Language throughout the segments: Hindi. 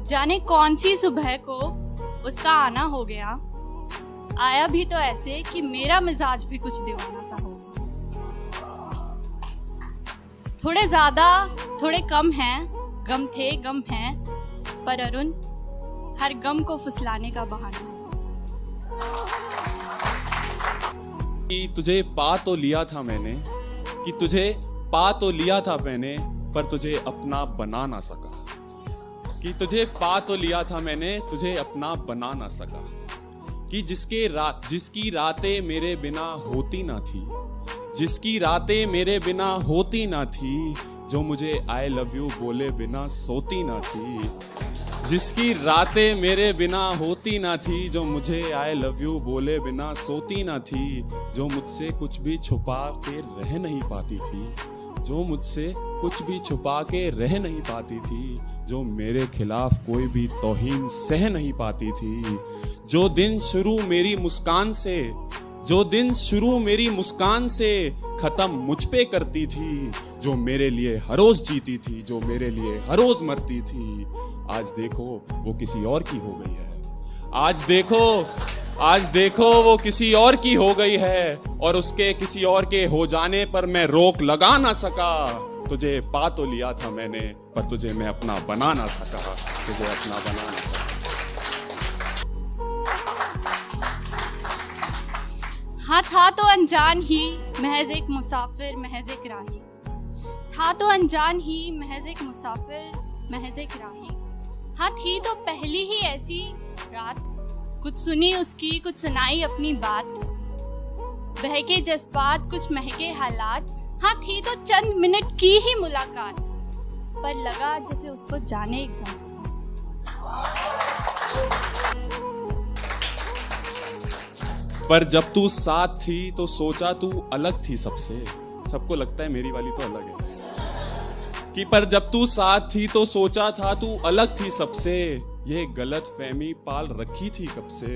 जाने कौन सी सुबह को उसका आना हो गया। आया भी तो ऐसे कि मेरा मिजाज भी कुछ दीवाना सा हो। थोड़े ज्यादा थोड़े कम हैं, गम थे गम हैं, पर अरुण हर गम को फुसलाने का बहाना है। कि तुझे पा तो लिया था मैंने, कि तुझे पा तो लिया था मैंने, पर तुझे अपना बना ना सका। कि तुझे पा तो लिया था मैंने, तुझे अपना बना ना सका। कि जिसकी रातें मेरे बिना होती ना थी, जिसकी रातें मेरे बिना होती ना थी, जो मुझे आई लव यू बोले बिना सोती ना थी। जिसकी रातें मेरे बिना होती ना थी, जो मुझे आई लव यू बोले बिना सोती ना थी, जो मुझसे कुछ भी छुपा के रह नहीं पाती थी, जो मुझसे कुछ भी छुपा के रह नहीं पाती थी, जो मेरे खिलाफ कोई भी तौहीन सह नहीं पाती थी। जो दिन शुरू मेरी मुस्कान से, जो दिन शुरू मेरी मुस्कान से खत्म मुझ पे करती थी, जो मेरे लिए हर रोज जीती थी, जो मेरे लिए हर रोज मरती थी, आज देखो वो किसी और की हो गई है। आज देखो वो किसी और की हो गई है, और उसके किसी और के हो जाने पर मैं रोक लगा ना सका। तुझे पा तो लिया था मैंने, पर तुझे मैं अपना बना ना सका, तुझे अपना बना ना सका। हाँ, था तो अनजान ही महज एक मुसाफिर महज एक राही, था तो अनजान ही महज एक मुसाफिर महज एक राही। हाँ, थी तो पहली ही ऐसी रात, कुछ सुनी उसकी कुछ सुनाई अपनी बात, बहके जज्बात कुछ महके हालात। हाँ, थी तो चंद मिनट की ही मुलाकात, पर लगा जैसे उसको जाने एक ज़माना। पर जब तू साथ थी तो सोचा तू अलग थी सबसे। सबको लगता है मेरी वाली तो अलग है। कि पर जब तू साथ थी तो सोचा था तू अलग थी सबसे, ये गलत फहमी पाल रखी थी कब से।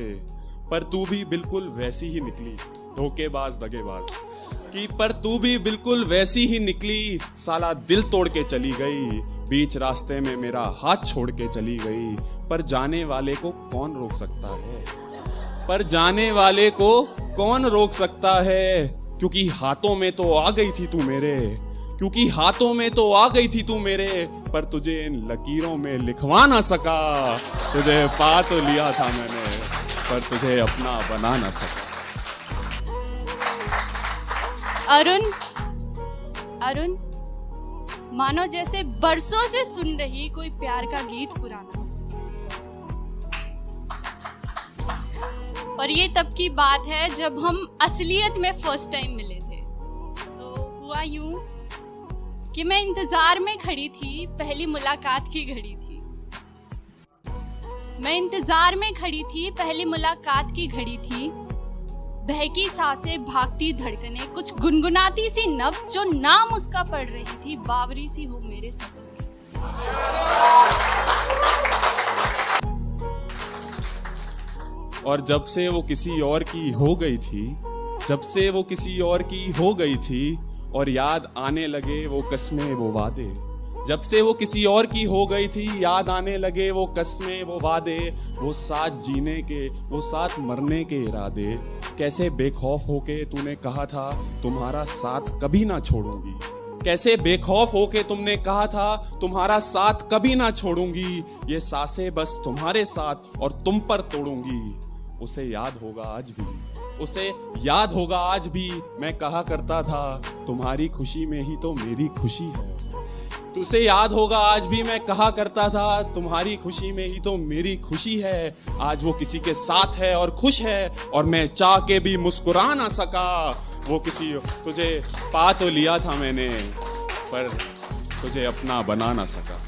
पर तू भी बिल्कुल वैसी ही निकली, धोखेबाज दगेबाज। कि पर तू भी बिल्कुल वैसी ही निकली, साला दिल तोड़ के चली गई, बीच रास्ते में मेरा हाथ छोड़ के चली गई। पर जाने वाले को कौन रोक सकता है, पर जाने वाले को कौन रोक सकता है। क्योंकि हाथों में तो आ गई थी तू मेरे, क्योंकि हाथों में तो आ गई थी तू मेरे, पर तुझे इन लकीरों में लिखवा ना सका। तुझे पा तो लिया था मैंने, पर तुझे अपना बना ना सका। अरुण मानो जैसे बरसों से सुन रही कोई प्यार का गीत पुराना। और ये तब की बात है जब हम असलियत में फर्स्ट टाइम मिले थे। तो हुआ यूं कि मैं इंतजार में खड़ी थी, पहली मुलाकात की घड़ी थी। मैं इंतजार में खड़ी थी, पहली मुलाकात की घड़ी थी। बहकी सांसें, भागती धड़कनें, कुछ गुनगुनाती सी नफ्स जो नाम उसका पढ़ रही थी, बावरी सी हो मेरे सच में। और जब से वो किसी और की हो गई थी, जब से वो किसी और की हो गई थी, और याद आने लगे वो कस्में वो वादे। जब से वो किसी और की हो गई थी, याद आने लगे वो कस्में वो वादे, वो साथ जीने के वो साथ मरने के इरादे। कैसे बेखौफ होके तूने कहा था तुम्हारा साथ कभी ना छोड़ूंगी, कैसे बेखौफ होके तुमने कहा था तुम्हारा साथ कभी ना छोड़ूंगी। ये सांसें बस तुम्हारे साथ और तुम पर तोड़ूंगी। उसे याद होगा आज भी, उसे याद होगा आज भी, मैं कहा करता था तुम्हारी खुशी में ही तो मेरी खुशी है। तुझे याद होगा आज भी, मैं कहा करता था तुम्हारी खुशी में ही तो मेरी खुशी है। आज वो किसी के साथ है और खुश है, और मैं चाह के भी मुस्कुरा ना सका। वो किसी तुझे पा तो लिया था मैंने, पर तुझे अपना बना ना सका।